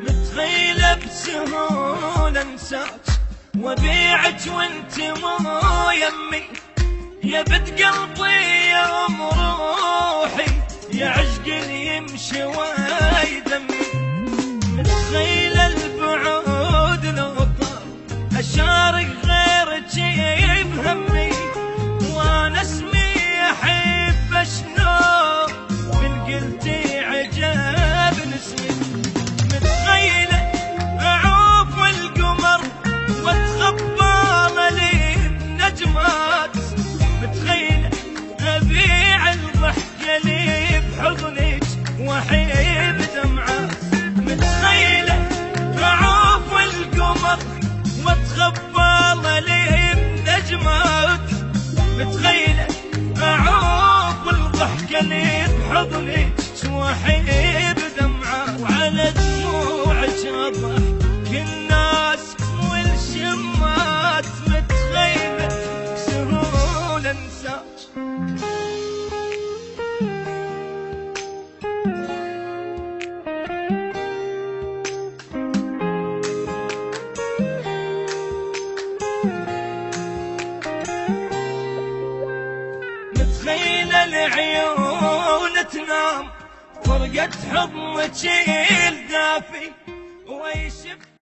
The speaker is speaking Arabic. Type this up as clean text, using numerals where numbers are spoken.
متخيلة بسهولة انساك وبيعك وانت مو يمي، يا بنت قلبي يا ام روحي، يا عشق يمشي ويدمي. متخيلة البعود لو طار اشارك غيرك بهمي، وانا اسمي احب شلون من قلتي عجب اسمي. متخيلة اعوف القمر واتخبى مليء النجمات، متخيلة ابيع الضحكة لي بحضنك واحب دمعات. متخيلة اعوف القمر واتخبى مليء النجمات، متخيلة اعوف الضحكة لي بحضنك واحب دمعات. وعلى دموعك اضحك الناس والشمات، متخيلة سهولة انساك. متخيلة العيون تنام فرقة حضنك الدافي،